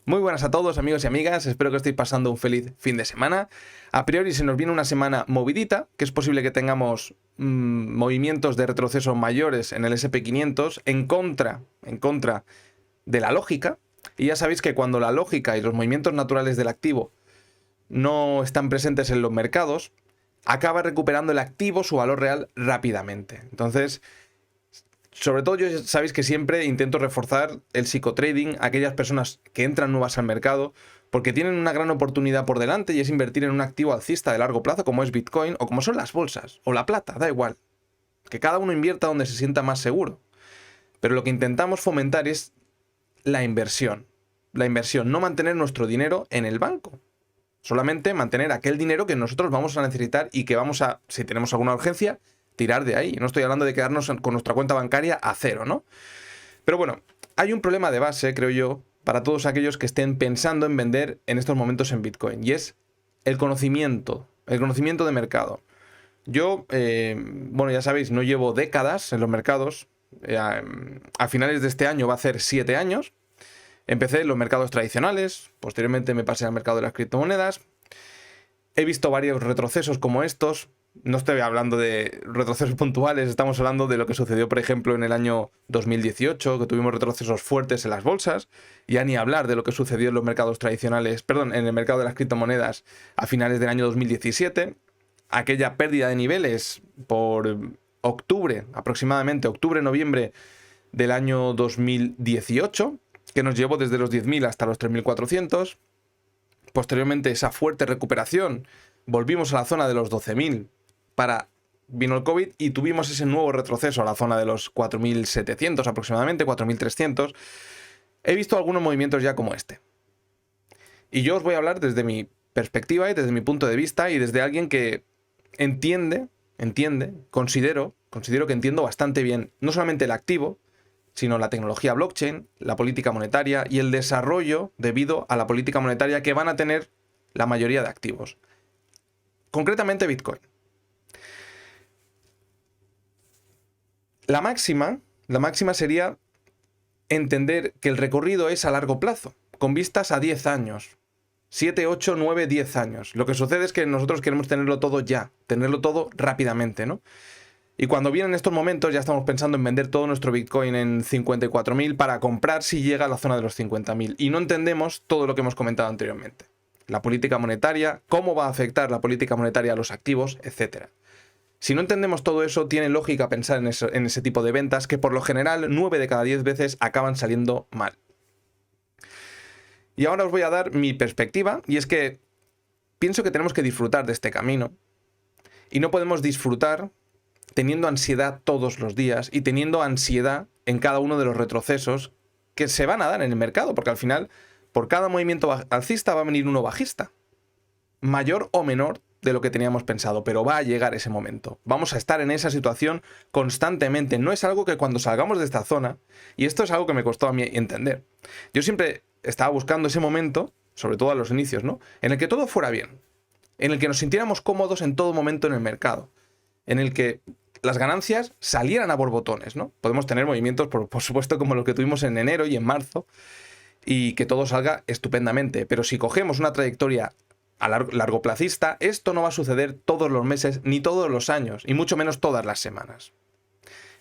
Muy buenas a todos, amigos y amigas, espero que estéis pasando un feliz fin de semana. A priori se nos viene una semana movidita, que es posible que tengamos movimientos de retroceso mayores en el SP500 en contra de la lógica. Y ya sabéis que cuando la lógica y los movimientos naturales del activo no están presentes en los mercados, acaba recuperando el activo su valor real rápidamente. Entonces, sobre todo yo sabéis que siempre intento reforzar el psicotrading a aquellas personas que entran nuevas al mercado porque tienen una gran oportunidad por delante y es invertir en un activo alcista de largo plazo como es Bitcoin o como son las bolsas o la plata, da igual. Que cada uno invierta donde se sienta más seguro. Pero lo que intentamos fomentar es la inversión. La inversión, no mantener nuestro dinero en el banco. Solamente mantener aquel dinero que nosotros vamos a necesitar y que vamos a, si tenemos alguna urgencia, tirar de ahí. No estoy hablando de quedarnos con nuestra cuenta bancaria a cero, ¿no? Pero bueno, hay un problema de base, creo yo, para todos aquellos que estén pensando en vender en estos momentos en Bitcoin, y es el conocimiento de mercado. Yo, bueno, ya sabéis, no llevo décadas en los mercados. A finales de este año va a hacer 7 años. Empecé en los mercados tradicionales, posteriormente me pasé al mercado de las criptomonedas. He visto varios retrocesos como estos. No estoy hablando de retrocesos puntuales, estamos hablando de lo que sucedió, por ejemplo, en el año 2018, que tuvimos retrocesos fuertes en las bolsas. Ya ni hablar de lo que sucedió en los mercados tradicionales, perdón, en el mercado de las criptomonedas a finales del año 2017. Aquella pérdida de niveles por octubre, aproximadamente octubre-noviembre del año 2018, que nos llevó desde los 10.000 hasta los 3.400. Posteriormente, esa fuerte recuperación, volvimos a la zona de los 12.000. Vino el COVID y tuvimos ese nuevo retroceso a la zona de los 4.700 aproximadamente, 4.300. He visto algunos movimientos ya como este. Y yo os voy a hablar desde mi perspectiva y desde mi punto de vista y desde alguien que considero que entiendo bastante bien no solamente el activo, sino la tecnología blockchain, la política monetaria y el desarrollo debido a la política monetaria que van a tener la mayoría de activos. Concretamente Bitcoin. La máxima sería entender que el recorrido es a largo plazo, con vistas a 10 años. 7, 8, 9, 10 años. Lo que sucede es que nosotros queremos tenerlo todo ya, tenerlo todo rápidamente, ¿no? Y cuando vienen estos momentos ya estamos pensando en vender todo nuestro Bitcoin en 54.000 para comprar si llega a la zona de los 50.000. Y no entendemos todo lo que hemos comentado anteriormente. La política monetaria, cómo va a afectar la política monetaria a los activos, etc. Si no entendemos todo eso, tiene lógica pensar en ese tipo de ventas que por lo general 9 de cada 10 veces acaban saliendo mal. Y ahora os voy a dar mi perspectiva, y es que pienso que tenemos que disfrutar de este camino y no podemos disfrutar teniendo ansiedad todos los días y teniendo ansiedad en cada uno de los retrocesos que se van a dar en el mercado, porque al final por cada movimiento alcista va a venir uno bajista, mayor o menor de lo que teníamos pensado, pero va a llegar ese momento. Vamos a estar en esa situación constantemente. No es algo que cuando salgamos de esta zona, y esto es algo que me costó a mí entender, yo siempre estaba buscando ese momento, sobre todo a los inicios, ¿no?, en el que todo fuera bien, en el que nos sintiéramos cómodos en todo momento en el mercado, en el que las ganancias salieran a borbotones, ¿no? Podemos tener movimientos, por supuesto, como los que tuvimos en enero y en marzo, y que todo salga estupendamente, pero si cogemos una trayectoria a largoplacista, esto no va a suceder todos los meses ni todos los años, y mucho menos todas las semanas.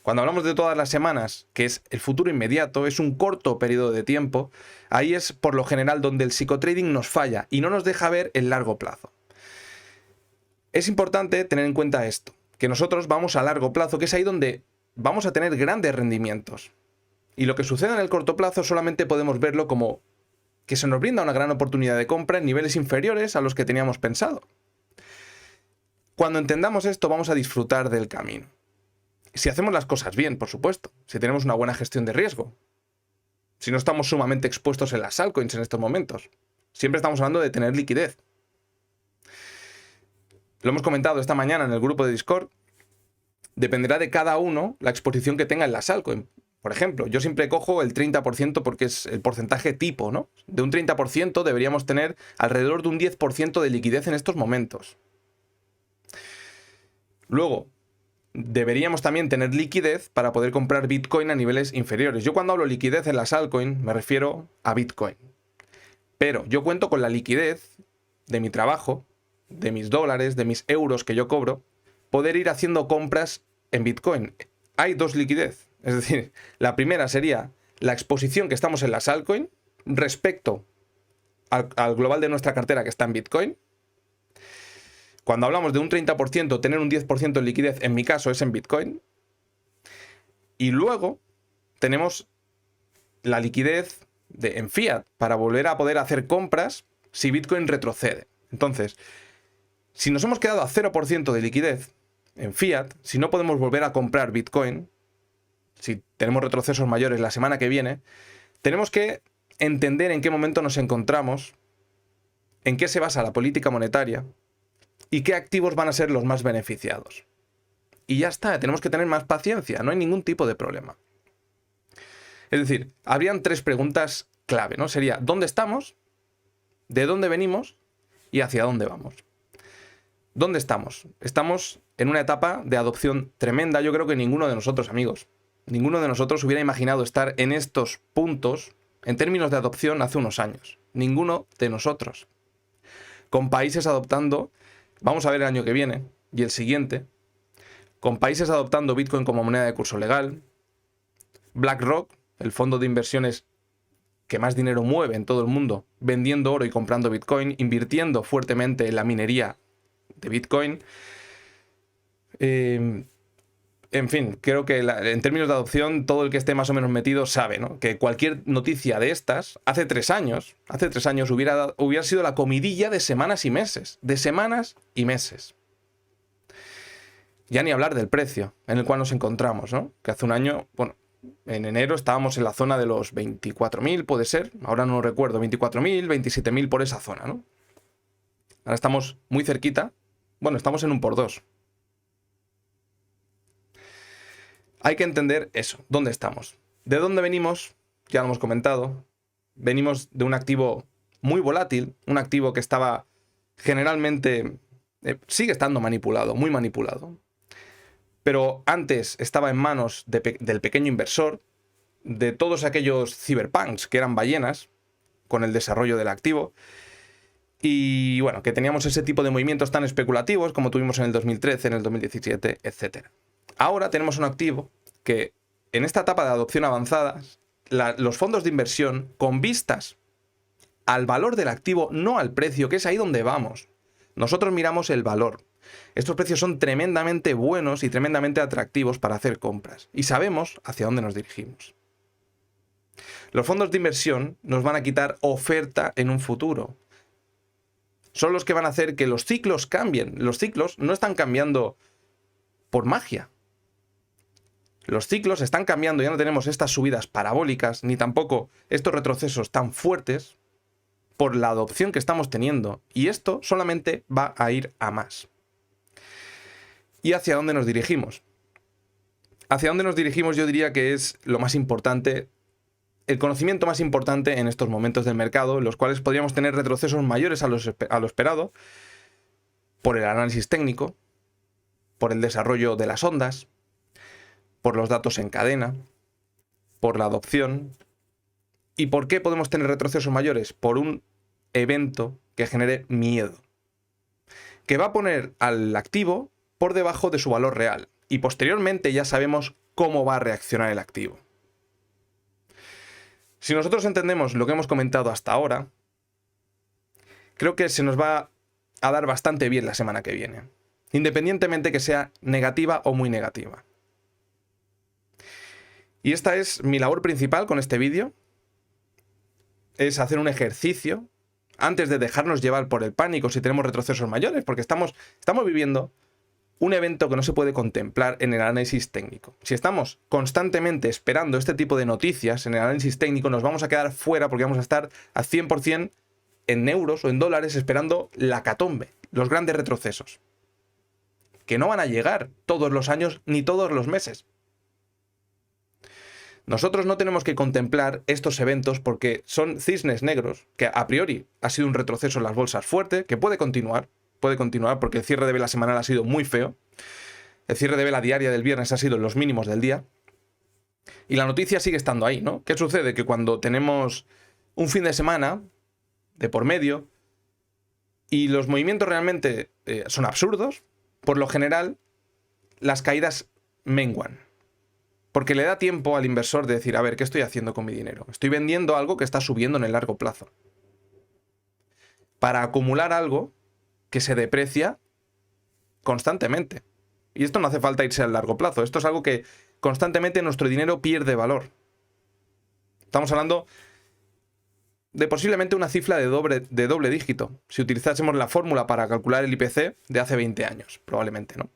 Cuando hablamos de todas las semanas, que es el futuro inmediato, es un corto periodo de tiempo, ahí es por lo general donde el psicotrading nos falla y no nos deja ver el largo plazo. Es importante tener en cuenta esto, que nosotros vamos a largo plazo, que es ahí donde vamos a tener grandes rendimientos. Y lo que sucede en el corto plazo solamente podemos verlo como que se nos brinda una gran oportunidad de compra en niveles inferiores a los que teníamos pensado. Cuando entendamos esto, vamos a disfrutar del camino. Si hacemos las cosas bien, por supuesto, si tenemos una buena gestión de riesgo, si no estamos sumamente expuestos en las altcoins en estos momentos. Siempre estamos hablando de tener liquidez. Lo hemos comentado esta mañana en el grupo de Discord. Dependerá de cada uno la exposición que tenga en las altcoins. Por ejemplo, yo siempre cojo el 30% porque es el porcentaje tipo, ¿no? De un 30% deberíamos tener alrededor de un 10% de liquidez en estos momentos. Luego, deberíamos también tener liquidez para poder comprar Bitcoin a niveles inferiores. Yo cuando hablo liquidez en las altcoins me refiero a Bitcoin. Pero yo cuento con la liquidez de mi trabajo, de mis dólares, de mis euros que yo cobro, poder ir haciendo compras en Bitcoin. Hay dos liquidez. Es decir, la primera sería la exposición que estamos en las altcoins respecto al global de nuestra cartera que está en Bitcoin. Cuando hablamos de un 30%, tener un 10% de liquidez, en mi caso, es en Bitcoin. Y luego tenemos la liquidez en fiat para volver a poder hacer compras si Bitcoin retrocede. Entonces, si nos hemos quedado a 0% de liquidez en fiat, si no podemos volver a comprar Bitcoin, si tenemos retrocesos mayores la semana que viene, tenemos que entender en qué momento nos encontramos, en qué se basa la política monetaria y qué activos van a ser los más beneficiados. Y ya está, tenemos que tener más paciencia, no hay ningún tipo de problema. Es decir, habrían tres preguntas clave, ¿no? Sería, ¿dónde estamos? ¿De dónde venimos? ¿Y hacia dónde vamos? ¿Dónde estamos? Estamos en una etapa de adopción tremenda. Yo creo que ninguno de nosotros, amigos, ninguno de nosotros hubiera imaginado estar en estos puntos en términos de adopción hace unos años. Ninguno de nosotros. Con países adoptando, vamos a ver el año que viene y el siguiente, con países adoptando Bitcoin como moneda de curso legal, BlackRock, el fondo de inversiones que más dinero mueve en todo el mundo, vendiendo oro y comprando Bitcoin, invirtiendo fuertemente en la minería de Bitcoin. En fin, creo que en términos de adopción, todo el que esté más o menos metido sabe, ¿no? Que cualquier noticia de estas, hace tres años hubiera sido la comidilla de semanas y meses. De semanas y meses. Ya ni hablar del precio en el cual nos encontramos, ¿no? Que hace un año, bueno, en enero estábamos en la zona de los 24.000, puede ser, ahora no recuerdo, 24.000, 27.000 por esa zona, ¿no? Ahora estamos muy cerquita, bueno, estamos en un por dos. Hay que entender eso, ¿dónde estamos? ¿De dónde venimos? Ya lo hemos comentado. Venimos de un activo muy volátil, un activo que estaba generalmente, sigue estando manipulado, muy manipulado. Pero antes estaba en manos del pequeño inversor, de todos aquellos cyberpunks que eran ballenas, con el desarrollo del activo. Y bueno, que teníamos ese tipo de movimientos tan especulativos como tuvimos en el 2013, en el 2017, etc. Ahora tenemos un activo que en esta etapa de adopción avanzada, los fondos de inversión, con vistas al valor del activo, no al precio, que es ahí donde vamos. Nosotros miramos el valor. Estos precios son tremendamente buenos y tremendamente atractivos para hacer compras. Y sabemos hacia dónde nos dirigimos. Los fondos de inversión nos van a quitar oferta en un futuro. Son los que van a hacer que los ciclos cambien. Los ciclos no están cambiando por magia. Los ciclos están cambiando, ya no tenemos estas subidas parabólicas, ni tampoco estos retrocesos tan fuertes por la adopción que estamos teniendo. Y esto solamente va a ir a más. ¿Y hacia dónde nos dirigimos? Hacia dónde nos dirigimos yo diría que es lo más importante, el conocimiento más importante en estos momentos del mercado, en los cuales podríamos tener retrocesos mayores a lo esperado, por el análisis técnico, por el desarrollo de las ondas, por los datos en cadena, por la adopción. ¿Y por qué podemos tener retrocesos mayores? Por un evento que genere miedo, que va a poner al activo por debajo de su valor real. Y posteriormente ya sabemos cómo va a reaccionar el activo. Si nosotros entendemos lo que hemos comentado hasta ahora, creo que se nos va a dar bastante bien la semana que viene, independientemente que sea negativa o muy negativa. Y esta es mi labor principal con este vídeo, es hacer un ejercicio antes de dejarnos llevar por el pánico si tenemos retrocesos mayores, porque estamos viviendo un evento que no se puede contemplar en el análisis técnico. Si estamos constantemente esperando este tipo de noticias en el análisis técnico, nos vamos a quedar fuera porque vamos a estar al 100% en euros o en dólares esperando la catombe, los grandes retrocesos, que no van a llegar todos los años ni todos los meses. Nosotros no tenemos que contemplar estos eventos porque son cisnes negros, que a priori ha sido un retroceso en las bolsas fuerte, que puede continuar porque el cierre de vela semanal ha sido muy feo. El cierre de vela diaria del viernes ha sido en los mínimos del día. Y la noticia sigue estando ahí, ¿no? ¿Qué sucede? Que cuando tenemos un fin de semana de por medio, y los movimientos realmente son absurdos. Por lo general, las caídas menguan. Porque le da tiempo al inversor de decir, a ver, ¿qué estoy haciendo con mi dinero? Estoy vendiendo algo que está subiendo en el largo plazo, para acumular algo que se deprecia constantemente. Y esto no hace falta irse al largo plazo. Esto es algo que constantemente nuestro dinero pierde valor. Estamos hablando de posiblemente una cifra de doble dígito, si utilizásemos la fórmula para calcular el IPC de hace 20 años, probablemente, ¿no?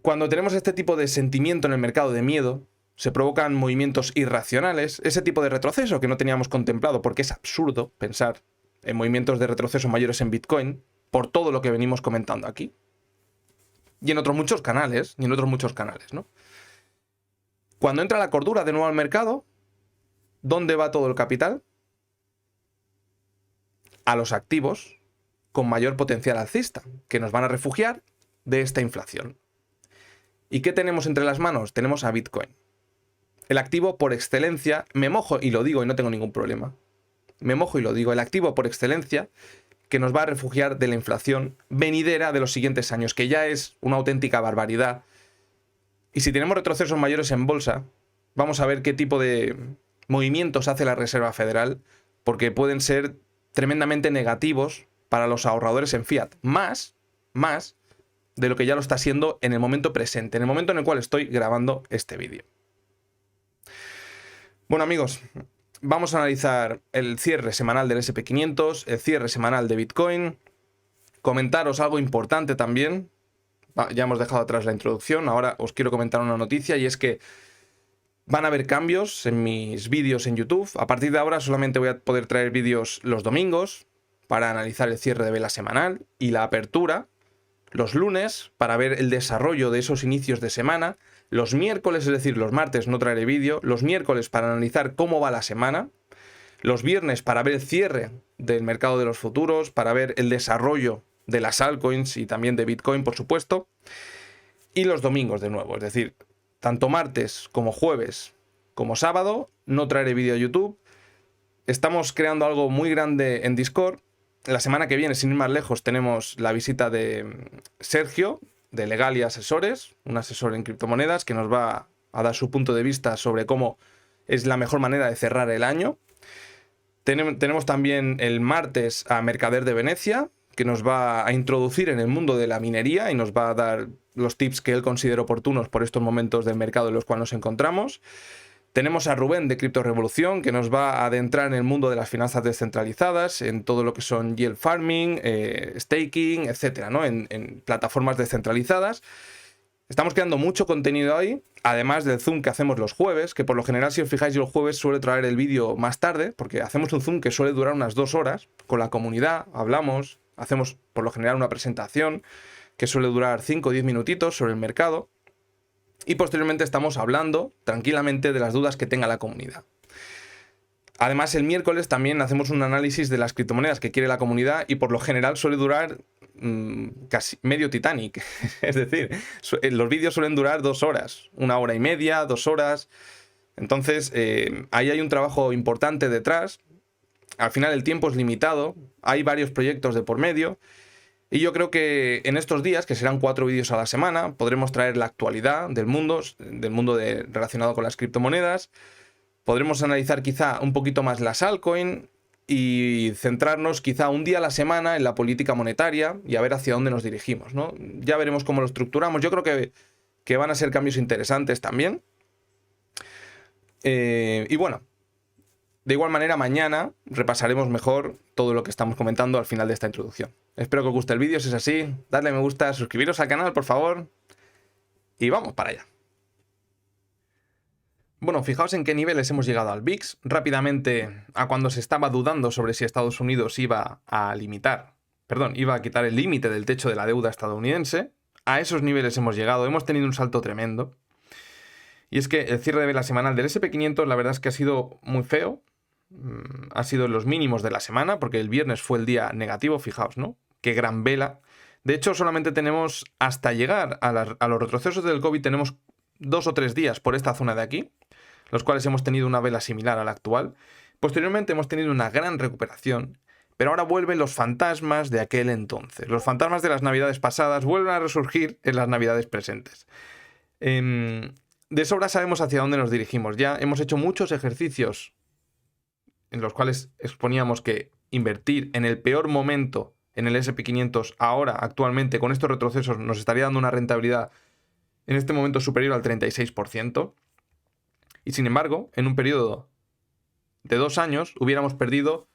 Cuando tenemos este tipo de sentimiento en el mercado de miedo, se provocan movimientos irracionales, ese tipo de retroceso que no teníamos contemplado, porque es absurdo pensar en movimientos de retroceso mayores en Bitcoin, por todo lo que venimos comentando aquí. Y en otros muchos canales, ¿no? Cuando entra la cordura de nuevo al mercado, ¿dónde va todo el capital? A los activos con mayor potencial alcista, que nos van a refugiar de esta inflación. ¿Y qué tenemos entre las manos? Tenemos a Bitcoin. El activo por excelencia, me mojo y lo digo y no tengo ningún problema. Me mojo y lo digo, el activo por excelencia que nos va a refugiar de la inflación venidera de los siguientes años, que ya es una auténtica barbaridad. Y si tenemos retrocesos mayores en bolsa, vamos a ver qué tipo de movimientos hace la Reserva Federal, porque pueden ser tremendamente negativos para los ahorradores en fiat. Más de lo que ya lo está siendo en el momento presente, en el momento en el cual estoy grabando este vídeo. Bueno, amigos, vamos a analizar el cierre semanal del SP500, el cierre semanal de Bitcoin, comentaros algo importante también. Ya hemos dejado atrás la introducción, ahora os quiero comentar una noticia, y es que van a haber cambios en mis vídeos en YouTube. A partir de ahora solamente voy a poder traer vídeos los domingos para analizar el cierre de vela semanal y la apertura, los lunes para ver el desarrollo de esos inicios de semana, los miércoles, es decir, los martes no traeré vídeo, los miércoles para analizar cómo va la semana, los viernes para ver el cierre del mercado de los futuros, para ver el desarrollo de las altcoins y también de Bitcoin, por supuesto, y los domingos de nuevo, es decir, tanto martes como jueves como sábado no traeré vídeo a YouTube. Estamos creando algo muy grande en Discord. La semana que viene, sin ir más lejos, tenemos la visita de Sergio, de Legal y Asesores, un asesor en criptomonedas que nos va a dar su punto de vista sobre cómo es la mejor manera de cerrar el año. Tenemos también el martes a Mercader de Venecia, que nos va a introducir en el mundo de la minería y nos va a dar los tips que él considera oportunos por estos momentos del mercado en los cuales nos encontramos. Tenemos a Rubén de Cripto Revolución, que nos va a adentrar en el mundo de las finanzas descentralizadas, en todo lo que son yield farming, staking, etcétera, ¿no? En plataformas descentralizadas. Estamos creando mucho contenido ahí, además del Zoom que hacemos los jueves, que por lo general, si os fijáis, yo los jueves suelo traer el vídeo más tarde, porque hacemos un Zoom que suele durar unas 2 horas, con la comunidad, hablamos, hacemos por lo general una presentación que suele durar 5 o 10 minutitos sobre el mercado. Y posteriormente estamos hablando tranquilamente de las dudas que tenga la comunidad. Además, el miércoles también hacemos un análisis de las criptomonedas que quiere la comunidad y por lo general suele durar casi medio Titanic. Es decir, los vídeos suelen durar 2 horas, 1 hora y media, 2 horas. Entonces, ahí hay un trabajo importante detrás. Al final el tiempo es limitado, hay varios proyectos de por medio. Y yo creo que en estos días, que serán 4 vídeos a la semana, podremos traer la actualidad del mundo relacionado con las criptomonedas. Podremos analizar quizá un poquito más las altcoins y centrarnos quizá un día a la semana en la política monetaria y a ver hacia dónde nos dirigimos, ¿no? Ya veremos cómo lo estructuramos. Yo creo que van a ser cambios interesantes también. Y bueno, de igual manera mañana repasaremos mejor todo lo que estamos comentando al final de esta introducción. Espero que os guste el vídeo, si es así, dadle me gusta, suscribiros al canal, por favor, y vamos para allá. Bueno, fijaos en qué niveles hemos llegado al VIX. Rápidamente, a cuando se estaba dudando sobre si Estados Unidos iba a quitar el límite del techo de la deuda estadounidense, a esos niveles hemos llegado, hemos tenido un salto tremendo. Y es que el cierre de vela semanal del SP500 la verdad es que ha sido muy feo. Ha sido en los mínimos de la semana, porque el viernes fue el día negativo, fijaos, ¿no? Qué gran vela. De hecho, solamente tenemos, hasta llegar a los retrocesos del COVID, tenemos 2 o 3 días por esta zona de aquí, los cuales hemos tenido una vela similar a la actual. Posteriormente hemos tenido una gran recuperación, pero ahora vuelven los fantasmas de aquel entonces. Los fantasmas de las navidades pasadas vuelven a resurgir en las navidades presentes. De sobra sabemos hacia dónde nos dirigimos. Ya hemos hecho muchos ejercicios en los cuales exponíamos que invertir en el peor momento en el S&P 500 ahora, actualmente, con estos retrocesos, nos estaría dando una rentabilidad en este momento superior al 36%. Y sin embargo, en un periodo de 2 años hubiéramos perdido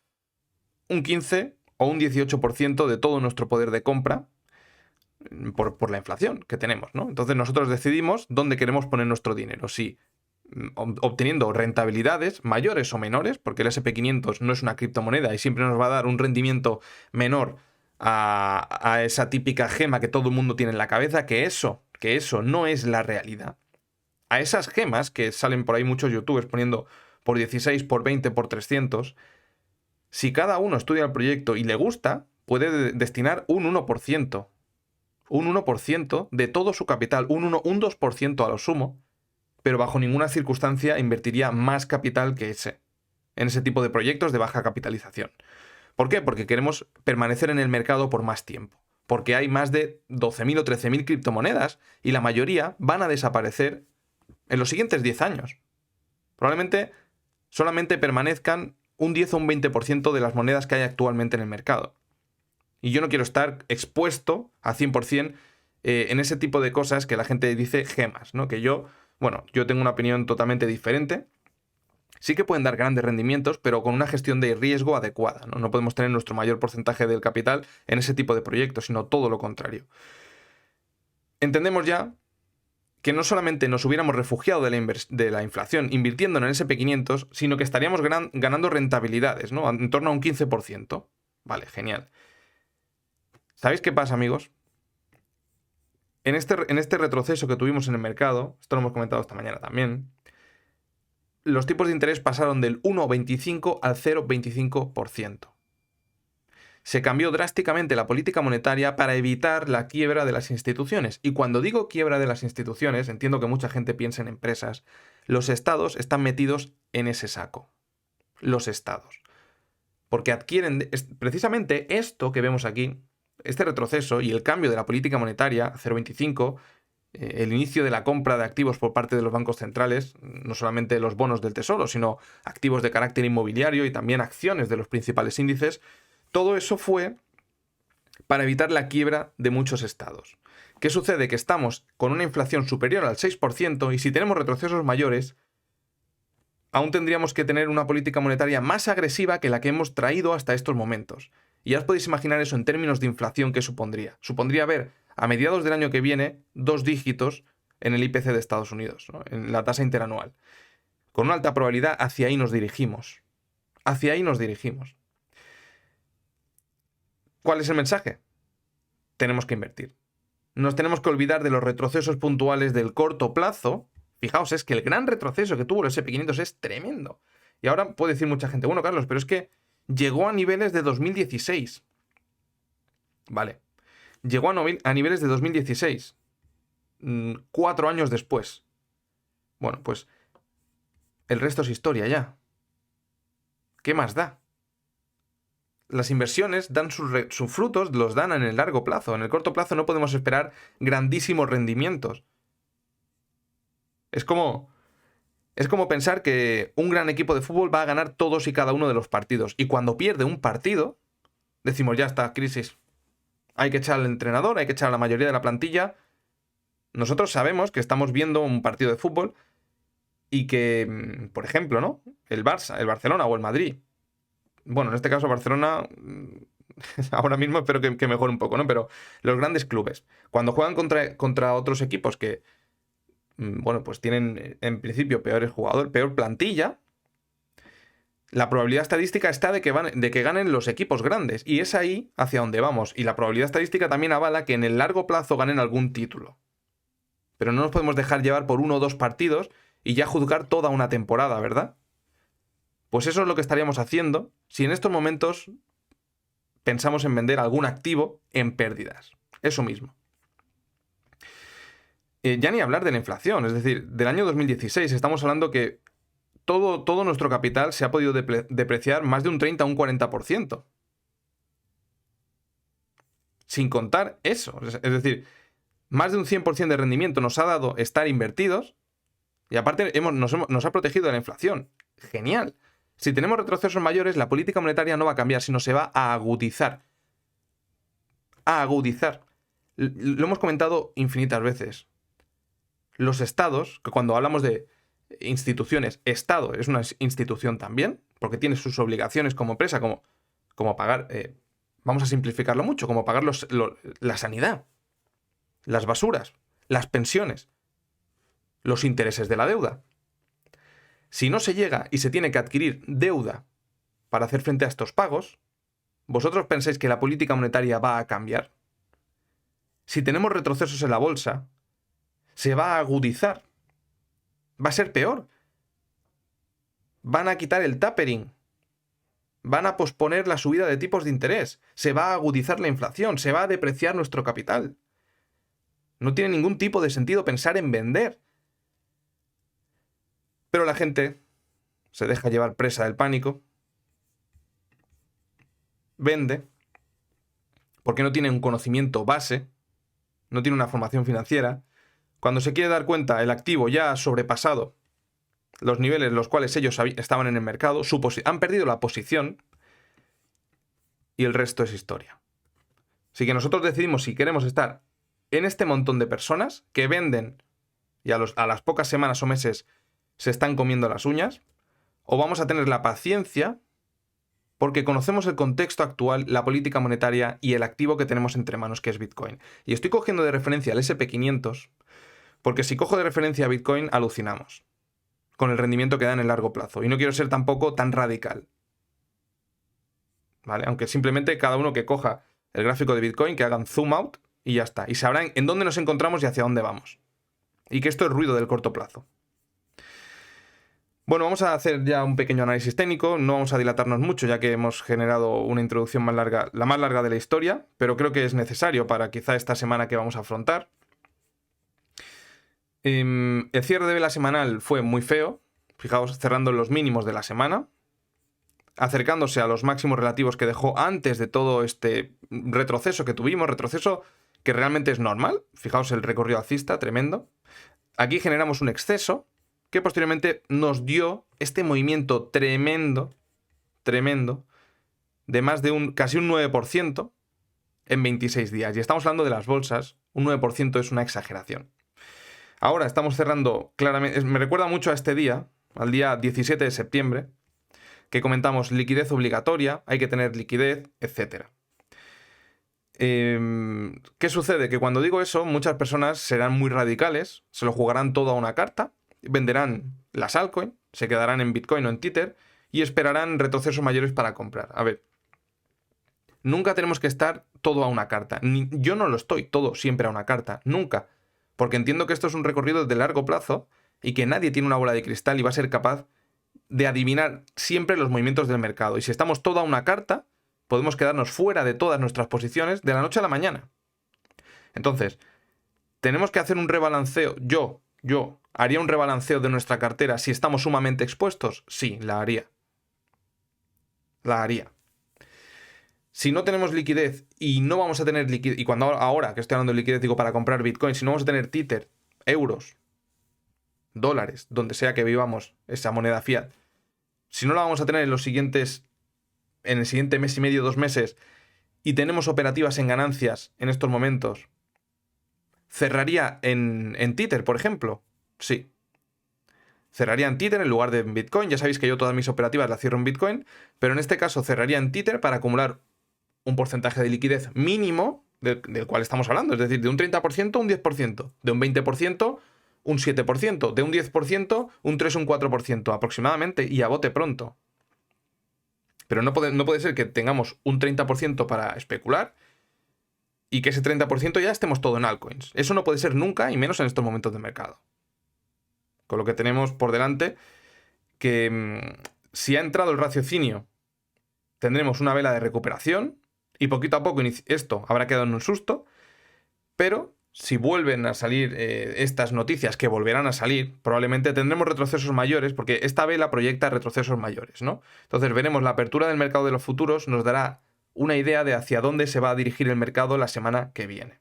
un 15 o un 18% de todo nuestro poder de compra por la inflación que tenemos, ¿no? Entonces nosotros decidimos dónde queremos poner nuestro dinero. Si obteniendo rentabilidades mayores o menores, porque el S&P 500 no es una criptomoneda y siempre nos va a dar un rendimiento menor a esa típica gema que todo el mundo tiene en la cabeza, que eso no es la realidad. A esas gemas que salen por ahí muchos youtubers poniendo por 16, por 20, por 300, si cada uno estudia el proyecto y le gusta, puede destinar un 1%. Un 1% de todo su capital, un 2% a lo sumo, pero bajo ninguna circunstancia invertiría más capital que ese, en ese tipo de proyectos de baja capitalización. ¿Por qué? Porque queremos permanecer en el mercado por más tiempo. Porque hay más de 12.000 o 13.000 criptomonedas y la mayoría van a desaparecer en los siguientes 10 años. Probablemente solamente permanezcan un 10 o un 20% de las monedas que hay actualmente en el mercado. Y yo no quiero estar expuesto a 100% en ese tipo de cosas que la gente dice gemas, ¿no? Que yo tengo una opinión totalmente diferente. Sí que pueden dar grandes rendimientos, pero con una gestión de riesgo adecuada, ¿no? No podemos tener nuestro mayor porcentaje del capital en ese tipo de proyectos, sino todo lo contrario. Entendemos ya que no solamente nos hubiéramos refugiado de la inflación invirtiendo en el S&P 500, sino que estaríamos ganando rentabilidades, ¿no? En torno a un 15%. Vale, genial. ¿Sabéis qué pasa, amigos? En este retroceso que tuvimos en el mercado, esto lo hemos comentado esta mañana también, los tipos de interés pasaron del 1,25 al 0,25%. Se cambió drásticamente la política monetaria para evitar la quiebra de las instituciones. Y cuando digo quiebra de las instituciones, entiendo que mucha gente piensa en empresas. Los estados están metidos en ese saco. Los estados. Porque adquieren precisamente esto que vemos aquí, este retroceso y el cambio de la política monetaria a 0,25, el inicio de la compra de activos por parte de los bancos centrales, no solamente los bonos del tesoro, sino activos de carácter inmobiliario y también acciones de los principales índices, todo eso fue para evitar la quiebra de muchos estados. ¿Qué sucede? Que estamos con una inflación superior al 6% y si tenemos retrocesos mayores, aún tendríamos que tener una política monetaria más agresiva que la que hemos traído hasta estos momentos. Y ya os podéis imaginar eso en términos de inflación que supondría. Supondría ver a mediados del año que viene 2 dígitos en el IPC de Estados Unidos, ¿no? En la tasa interanual. Con una alta probabilidad hacia ahí nos dirigimos. Hacia ahí nos dirigimos. ¿Cuál es el mensaje? Tenemos que invertir. Nos tenemos que olvidar de los retrocesos puntuales del corto plazo. Fijaos, es que el gran retroceso que tuvo el S&P 500 es tremendo. Y ahora puede decir mucha gente, bueno, Carlos, pero es que llegó a niveles de 2016. Vale. Llegó a niveles de 2016. 4 años después. Bueno, pues el resto es historia ya. ¿Qué más da? Las inversiones dan sus frutos, los dan en el largo plazo. En el corto plazo no podemos esperar grandísimos rendimientos. Es como pensar que un gran equipo de fútbol va a ganar todos y cada uno de los partidos. Y cuando pierde un partido, decimos, ya está, crisis. Hay que echar al entrenador, hay que echar a la mayoría de la plantilla. Nosotros sabemos que estamos viendo un partido de fútbol y que, por ejemplo, ¿no? El Barça, el Barcelona o el Madrid. Bueno, en este caso Barcelona, ahora mismo espero que mejore un poco, ¿no? Pero los grandes clubes, cuando juegan contra otros equipos que, bueno, pues tienen en principio peores jugadores, peor plantilla, la probabilidad estadística está de que ganen los equipos grandes. Y es ahí hacia donde vamos. Y la probabilidad estadística también avala que en el largo plazo ganen algún título. Pero no nos podemos dejar llevar por 1 o 2 partidos y ya juzgar toda una temporada, ¿verdad? Pues eso es lo que estaríamos haciendo si en estos momentos pensamos en vender algún activo en pérdidas. Eso mismo. Ya ni hablar de la inflación, es decir, del año 2016 estamos hablando que todo nuestro capital se ha podido depreciar más de un 30 o un 40%. Sin contar eso. Es decir, más de un 100% de rendimiento nos ha dado estar invertidos y aparte nos ha protegido de la inflación. Genial. Si tenemos retrocesos mayores, la política monetaria no va a cambiar, sino se va a agudizar. A agudizar. Lo hemos comentado infinitas veces. Los estados, que cuando hablamos de instituciones, Estado es una institución también, porque tiene sus obligaciones como empresa, como pagar, vamos a simplificarlo mucho, como pagar la sanidad, las basuras, las pensiones, los intereses de la deuda. Si no se llega y se tiene que adquirir deuda para hacer frente a estos pagos, ¿vosotros pensáis que la política monetaria va a cambiar? Si tenemos retrocesos en la bolsa, se va a agudizar. Va a ser peor. Van a quitar el tapering. Van a posponer la subida de tipos de interés. Se va a agudizar la inflación. Se va a depreciar nuestro capital. No tiene ningún tipo de sentido pensar en vender. Pero la gente se deja llevar presa del pánico. Vende. Porque no tiene un conocimiento base. No tiene una formación financiera. Cuando se quiere dar cuenta, el activo ya ha sobrepasado los niveles en los cuales ellos estaban en el mercado, han perdido la posición y el resto es historia. Así que nosotros decidimos si queremos estar en este montón de personas que venden y a las pocas semanas o meses se están comiendo las uñas, o vamos a tener la paciencia porque conocemos el contexto actual, la política monetaria y el activo que tenemos entre manos, que es Bitcoin. Y estoy cogiendo de referencia al SP500 porque si cojo de referencia a Bitcoin, alucinamos con el rendimiento que da en el largo plazo. Y no quiero ser tampoco tan radical, ¿vale? Aunque simplemente cada uno que coja el gráfico de Bitcoin, que hagan zoom out y ya está. Y sabrán en dónde nos encontramos y hacia dónde vamos. Y que esto es ruido del corto plazo. Bueno, vamos a hacer ya un pequeño análisis técnico. No vamos a dilatarnos mucho, ya que hemos generado una introducción más larga, la más larga de la historia, pero creo que es necesario para quizá esta semana que vamos a afrontar. El cierre de vela semanal fue muy feo, fijaos, cerrando en los mínimos de la semana, acercándose a los máximos relativos que dejó antes de todo este retroceso que tuvimos, retroceso que realmente es normal, fijaos el recorrido alcista, tremendo. Aquí generamos un exceso que posteriormente nos dio este movimiento tremendo, de más de casi un 9% en 26 días. Y estamos hablando de las bolsas, un 9% es una exageración. Ahora estamos cerrando claramente, me recuerda mucho a este día, al día 17 de septiembre, que comentamos liquidez obligatoria, hay que tener liquidez, etc. ¿Qué sucede? Que cuando digo eso, muchas personas serán muy radicales, se lo jugarán todo a una carta, venderán las altcoins, se quedarán en Bitcoin o en Tether y esperarán retrocesos mayores para comprar. A ver, nunca tenemos que estar todo a una carta. Yo no lo estoy todo siempre a una carta, nunca. Porque entiendo que esto es un recorrido de largo plazo y que nadie tiene una bola de cristal y va a ser capaz de adivinar siempre los movimientos del mercado. Y si estamos toda una carta, podemos quedarnos fuera de todas nuestras posiciones de la noche a la mañana. Entonces, tenemos que hacer un rebalanceo. Yo haría un rebalanceo de nuestra cartera si estamos sumamente expuestos. Sí, la haría. La haría. Si no tenemos liquidez y no vamos a tener liquidez, y cuando ahora que estoy hablando de liquidez digo para comprar Bitcoin, si no vamos a tener Tether, euros, dólares, donde sea que vivamos esa moneda fiat, si no la vamos a tener en el siguiente mes y medio, 2 meses, y tenemos operativas en ganancias en estos momentos, ¿cerraría en Tether, por ejemplo? Sí. Cerraría en Tether en lugar de en Bitcoin. Ya sabéis que yo todas mis operativas las cierro en Bitcoin, pero en este caso cerraría en Tether para acumular un porcentaje de liquidez mínimo del cual estamos hablando, es decir, de un 30% a un 10%, de un 20% un 7%, de un 10% un 3 o un 4% aproximadamente y a bote pronto. Pero no puede ser que tengamos un 30% para especular y que ese 30% ya estemos todo en altcoins. Eso no puede ser nunca y menos en estos momentos de mercado. Con lo que tenemos por delante que si ha entrado el raciocinio tendremos una vela de recuperación y poquito a poco esto habrá quedado en un susto, pero si vuelven a salir estas noticias, que volverán a salir, probablemente tendremos retrocesos mayores, porque esta vela proyecta retrocesos mayores, ¿no? Entonces veremos la apertura del mercado de los futuros, nos dará una idea de hacia dónde se va a dirigir el mercado la semana que viene.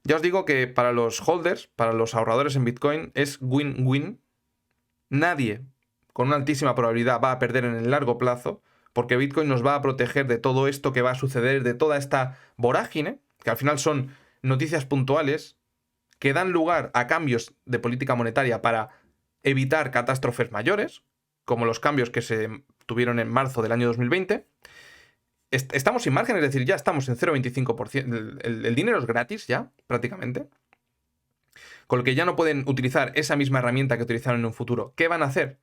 Ya os digo que para los holders, para los ahorradores en Bitcoin, es win-win. Nadie con una altísima probabilidad va a perder en el largo plazo, porque Bitcoin nos va a proteger de todo esto que va a suceder, de toda esta vorágine, que al final son noticias puntuales que dan lugar a cambios de política monetaria para evitar catástrofes mayores, como los cambios que se tuvieron en marzo del año 2020. Estamos sin margen, es decir, ya estamos en 0,25%. El dinero es gratis ya, prácticamente. Con lo que ya no pueden utilizar esa misma herramienta que utilizaron en un futuro. ¿Qué van a hacer?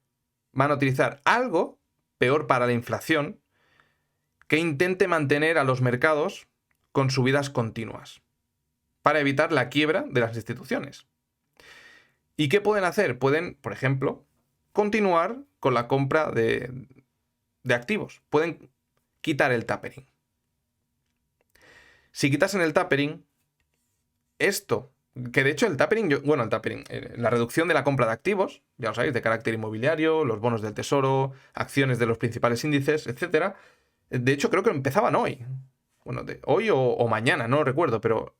Van a utilizar algo peor para la inflación que intente mantener a los mercados con subidas continuas, para evitar la quiebra de las instituciones. ¿Y qué pueden hacer? Pueden, por ejemplo, continuar con la compra de activos. Pueden quitar el tapering. Si quitasen el tapering, esto, que de hecho el tapering, la reducción de la compra de activos, ya lo sabéis, de carácter inmobiliario, los bonos del tesoro, acciones de los principales índices, etc. De hecho, creo que empezaban hoy. Bueno, hoy o mañana, no lo recuerdo, pero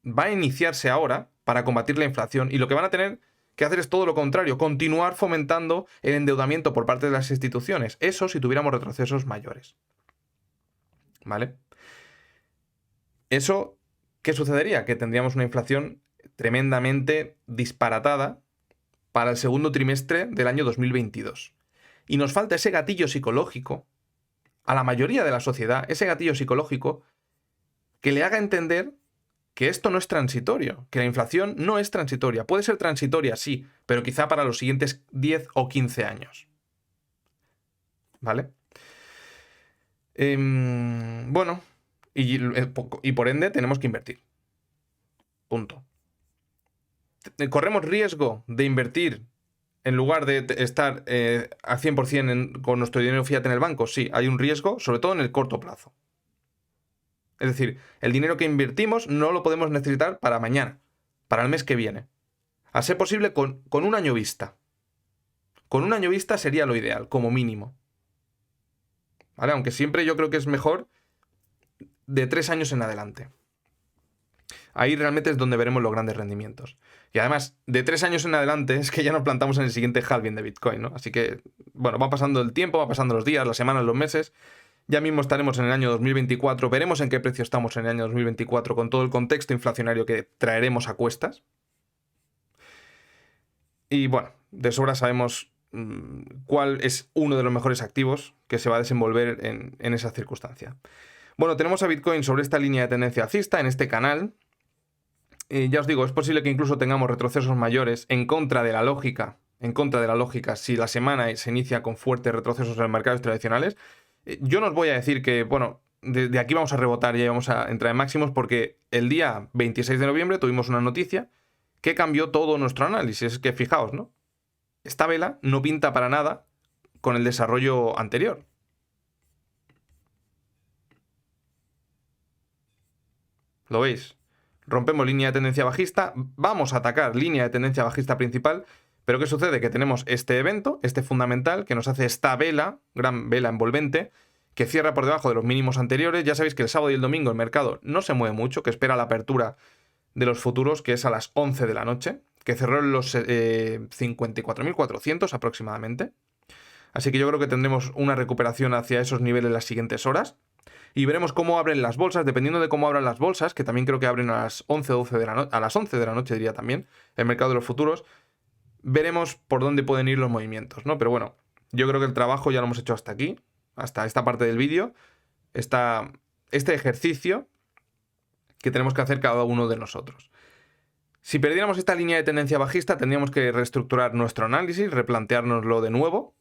va a iniciarse ahora para combatir la inflación, y lo que van a tener que hacer es todo lo contrario, continuar fomentando el endeudamiento por parte de las instituciones. Eso si tuviéramos retrocesos mayores. ¿Vale? Eso, ¿qué sucedería? Que tendríamos una inflación tremendamente disparatada para el segundo trimestre del año 2022. Y nos falta ese gatillo psicológico a la mayoría de la sociedad, ese gatillo psicológico que le haga entender que esto no es transitorio, que la inflación no es transitoria. Puede ser transitoria, sí, pero quizá para los siguientes 10 o 15 años. ¿Vale? Bueno, y por ende tenemos que invertir. Punto. ¿Corremos riesgo de invertir en lugar de estar al 100% con nuestro dinero fiat en el banco? Sí, hay un riesgo, sobre todo en el corto plazo. Es decir, el dinero que invertimos no lo podemos necesitar para mañana, para el mes que viene. A ser posible con un año vista. Con un año vista sería lo ideal, como mínimo. ¿Vale? Aunque siempre yo creo que es mejor de 3 años en adelante. Ahí realmente es donde veremos los grandes rendimientos. Y además, de 3 años en adelante es que ya nos plantamos en el siguiente halving de Bitcoin, ¿no? Así que, bueno, va pasando el tiempo, va pasando los días, las semanas, los meses. Ya mismo estaremos en el año 2024. Veremos en qué precio estamos en el año 2024 con todo el contexto inflacionario que traeremos a cuestas. Y bueno, de sobra sabemos cuál es uno de los mejores activos que se va a desenvolver en esa circunstancia. Bueno, tenemos a Bitcoin sobre esta línea de tendencia alcista en este canal. Ya os digo, es posible que incluso tengamos retrocesos mayores en contra de la lógica. Si la semana se inicia con fuertes retrocesos en los mercados tradicionales. Yo no os voy a decir que, bueno, de aquí vamos a rebotar y vamos a entrar en máximos, porque el día 26 de noviembre tuvimos una noticia que cambió todo nuestro análisis. Es que fijaos, ¿no? Esta vela no pinta para nada con el desarrollo anterior. ¿Lo veis? Rompemos línea de tendencia bajista, vamos a atacar línea de tendencia bajista principal, pero ¿qué sucede? Que tenemos este evento, este fundamental, que nos hace esta vela, gran vela envolvente, que cierra por debajo de los mínimos anteriores. Ya sabéis que el sábado y el domingo el mercado no se mueve mucho, que espera la apertura de los futuros, que es a las 11 de la noche, que cerró en los 54.400 aproximadamente. Así que yo creo que tendremos una recuperación hacia esos niveles en las siguientes horas. Y veremos cómo abren las bolsas, dependiendo de cómo abran las bolsas, que también creo que abren a las 11 de la a las 11 de la noche diría también, el mercado de los futuros. Veremos por dónde pueden ir los movimientos, ¿no? Pero bueno, yo creo que el trabajo ya lo hemos hecho hasta aquí, hasta esta parte del vídeo. Este ejercicio que tenemos que hacer cada uno de nosotros. Si perdiéramos esta línea de tendencia bajista, tendríamos que reestructurar nuestro análisis, replanteárnoslo de nuevo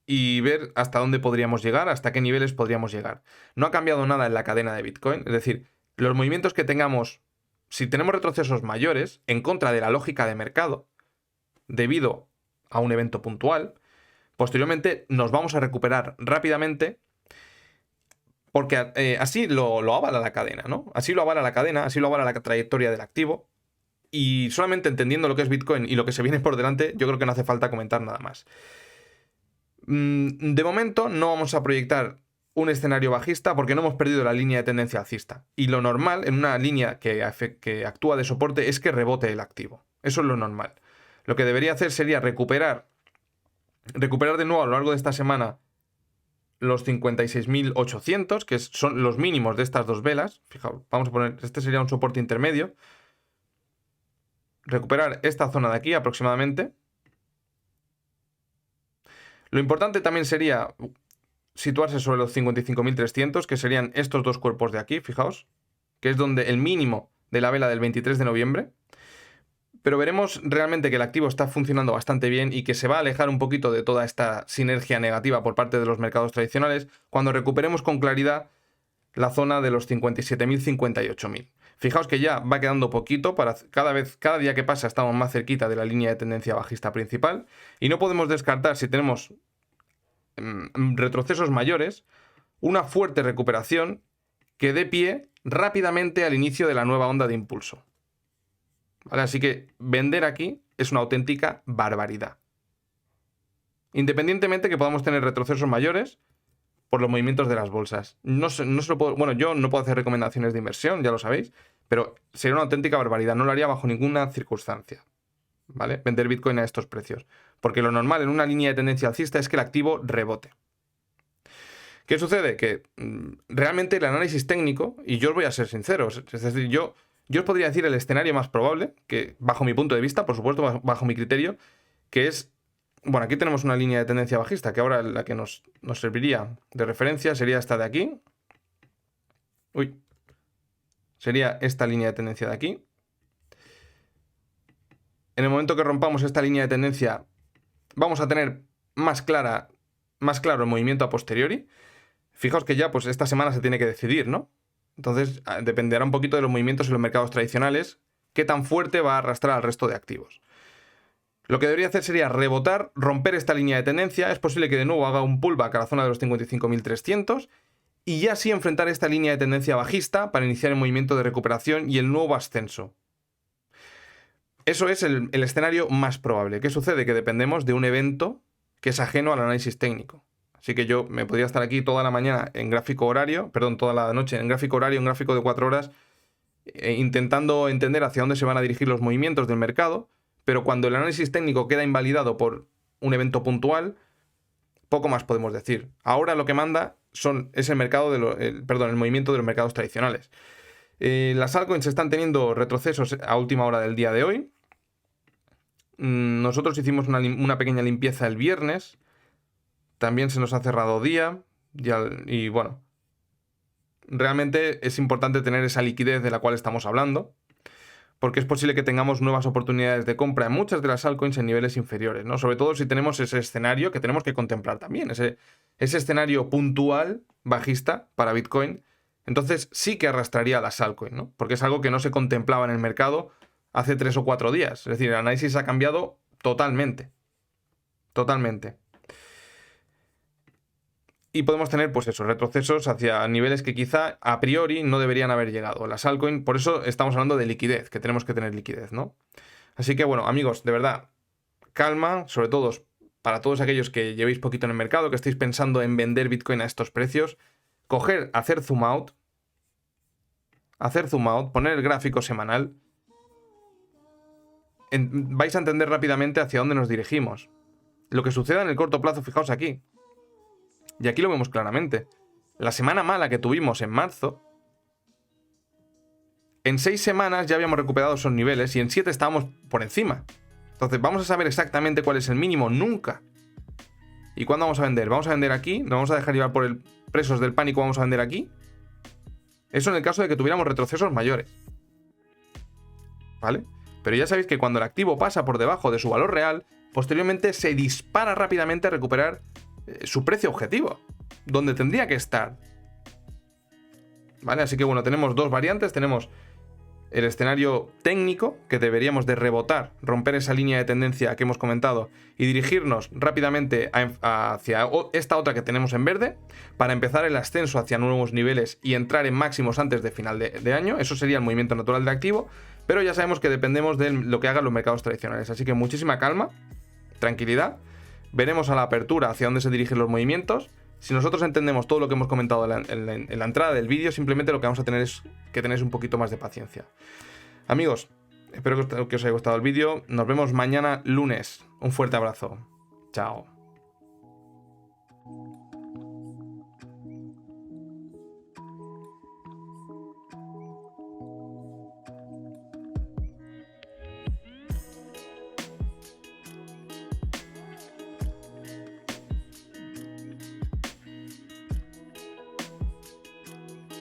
y ver hasta dónde podríamos llegar, hasta qué niveles podríamos llegar. No ha cambiado nada en la cadena de Bitcoin, es decir, los movimientos que tengamos, si tenemos retrocesos mayores en contra de la lógica de mercado, debido a un evento puntual, posteriormente nos vamos a recuperar rápidamente porque así lo avala la cadena, ¿no? Así lo avala la cadena, así lo avala la trayectoria del activo. Y solamente entendiendo lo que es Bitcoin y lo que se viene por delante, yo creo que no hace falta comentar nada más. De momento no vamos a proyectar un escenario bajista porque no hemos perdido la línea de tendencia alcista. Y lo normal en una línea que actúa de soporte es que rebote el activo. Eso es lo normal. Lo que debería hacer sería recuperar de nuevo a lo largo de esta semana los 56.800, que son los mínimos de estas dos velas. Fijaos, vamos a poner, este sería un soporte intermedio. Recuperar esta zona de aquí aproximadamente. Lo importante también sería situarse sobre los 55.300, que serían estos dos cuerpos de aquí, fijaos, que es donde el mínimo de la vela del 23 de noviembre. Pero veremos realmente que el activo está funcionando bastante bien y que se va a alejar un poquito de toda esta sinergia negativa por parte de los mercados tradicionales cuando recuperemos con claridad la zona de los 57.000, 58.000. Fijaos que ya va quedando poquito, cada día que pasa estamos más cerquita de la línea de tendencia bajista principal y no podemos descartar, si tenemos retrocesos mayores, una fuerte recuperación que dé pie rápidamente al inicio de la nueva onda de impulso. ¿Vale? Así que vender aquí es una auténtica barbaridad. Independientemente que podamos tener retrocesos mayores por los movimientos de las bolsas. No se lo puedo, bueno, yo no puedo hacer recomendaciones de inversión, ya lo sabéis, pero sería una auténtica barbaridad. No lo haría bajo ninguna circunstancia, ¿vale? Vender Bitcoin a estos precios. Porque lo normal en una línea de tendencia alcista es que el activo rebote. ¿Qué sucede? Que realmente el análisis técnico, y yo os voy a ser sincero, es decir, yo os podría decir el escenario más probable, que bajo mi punto de vista, por supuesto, bajo mi criterio, que es, bueno, aquí tenemos una línea de tendencia bajista, que ahora la que nos serviría de referencia sería esta de aquí. Uy. Sería esta línea de tendencia de aquí. En el momento que rompamos esta línea de tendencia, vamos a tener más claro el movimiento a posteriori. Fijaos que ya, pues esta semana se tiene que decidir, ¿no? Entonces, dependerá un poquito de los movimientos en los mercados tradicionales, qué tan fuerte va a arrastrar al resto de activos. Lo que debería hacer sería rebotar, romper esta línea de tendencia. Es posible que de nuevo haga un pullback a la zona de los 55.300 y ya así enfrentar esta línea de tendencia bajista para iniciar el movimiento de recuperación y el nuevo ascenso. Eso es el escenario más probable. ¿Qué sucede? Que dependemos de un evento que es ajeno al análisis técnico. Así que yo me podría estar aquí toda la mañana en gráfico horario, toda la noche en gráfico horario, en gráfico de 4 horas, intentando entender hacia dónde se van a dirigir los movimientos del mercado, pero cuando el análisis técnico queda invalidado por un evento puntual, poco más podemos decir. Ahora lo que manda es el movimiento de los mercados tradicionales. Las altcoins están teniendo retrocesos a última hora del día de hoy. Nosotros hicimos una pequeña limpieza el viernes. También se nos ha cerrado día. Y bueno, realmente es importante tener esa liquidez de la cual estamos hablando, porque es posible que tengamos nuevas oportunidades de compra en muchas de las altcoins en niveles inferiores, ¿no? Sobre todo si tenemos ese escenario que tenemos que contemplar también, ese escenario puntual bajista para Bitcoin. Entonces sí que arrastraría a las altcoins, ¿no? Porque es algo que no se contemplaba en el mercado hace 3 o 4 días. Es decir, el análisis ha cambiado totalmente. Totalmente. Y podemos tener, pues esos retrocesos hacia niveles que quizá a priori no deberían haber llegado. Las altcoins, por eso estamos hablando de liquidez, que tenemos que tener liquidez, ¿no? Así que bueno, amigos, de verdad, calma, sobre todo para todos aquellos que llevéis poquito en el mercado, que estéis pensando en vender Bitcoin a estos precios, hacer zoom out, poner el gráfico semanal, vais a entender rápidamente hacia dónde nos dirigimos. Lo que suceda en el corto plazo, fijaos aquí. Y aquí lo vemos claramente. La semana mala que tuvimos en marzo, en 6 semanas ya habíamos recuperado esos niveles y en 7 estábamos por encima. Entonces, ¿vamos a saber exactamente cuál es el mínimo? Nunca. ¿Y cuándo vamos a vender? ¿Vamos a vender aquí? ¿Nos vamos a dejar llevar por presos del pánico? ¿Vamos a vender aquí? Eso en el caso de que tuviéramos retrocesos mayores. ¿Vale? Pero ya sabéis que cuando el activo pasa por debajo de su valor real, posteriormente se dispara rápidamente a recuperar su precio objetivo, donde tendría que estar. ¿Vale? Así que bueno, tenemos dos variantes. Tenemos el escenario técnico, que deberíamos de rebotar, romper esa línea de tendencia que hemos comentado y dirigirnos rápidamente hacia esta otra que tenemos en verde para empezar el ascenso hacia nuevos niveles y entrar en máximos antes de final de año. Eso sería el movimiento natural de activo, pero ya sabemos que dependemos de lo que hagan los mercados tradicionales, así que muchísima calma, tranquilidad, veremos a la apertura hacia dónde se dirigen los movimientos. Si nosotros entendemos todo lo que hemos comentado en la entrada del vídeo, simplemente lo que vamos a tener es que tenéis un poquito más de paciencia. Amigos, espero que os haya gustado el vídeo. Nos vemos mañana lunes. Un fuerte abrazo. Chao.